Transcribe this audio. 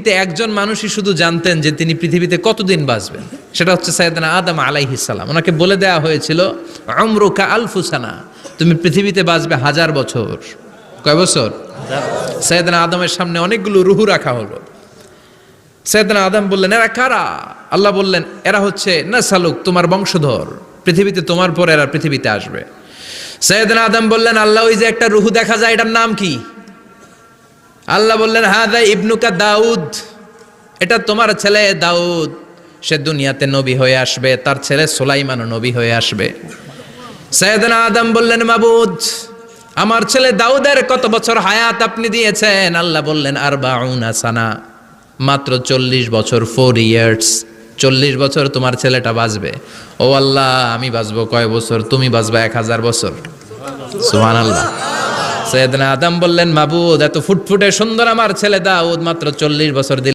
পৃথিবীতে একজন মানুষই শুধু জানতেন যে তিনি পৃথিবীতে কতদিন বাঁচবেন, সেটা হচ্ছে সাইয়েদনা আদম আলাইহিস সালাম। ওনাকে বলে দেওয়া হয়েছিল উমরুকা আলফু সানা, তুমি পৃথিবীতে বাঁচবে 1000 বছর। কয় বছর? সাইয়েদনা আদমের সামনে অনেকগুলো রুহু রাখা হলো। সাইয়েদনা আদম বললেন, এরা কারা? আল্লাহ বললেন, এরা হচ্ছে নাসালুক, তোমার বংশধর, পৃথিবীতে তোমার পর এরা পৃথিবীতে আসবে। সাইয়েদনা আদম বললেন, আল্লাহ ওই যে একটা রুহু দেখা যায়, এটার নাম কি? আল্লাহ বললেন, হাদা ইবনুকা দাউদ, এটা তোমার ছেলে দাউদ, সে দুনিয়াতে নবী হয়ে আসবে, তার ছেলে সুলাইমানও নবী হয়ে আসবে। সাইয়েদনা আদম বললেন, মাবুদ, আমার ছেলে দাউদের কত বছর হায়াত আপনি দিয়েছেন? আল্লাহ বললেন, 40 সানা, মাত্র 40 বছর, 4 ইয়ার্স, 40 বছর তোমার ছেলেটা বাঁচবে। ও আল্লাহ, আমি বাঁচবো কয় বছর? তুমি বাঁচবা 1000 বছর। সুবহানাল্লাহ। সাইয়েদনা আদম বললেন, মাবুদ, এত ফুটফুটে সুন্দর আমার ছেলে দাউদ মাত্র 40 বছর দিলেন।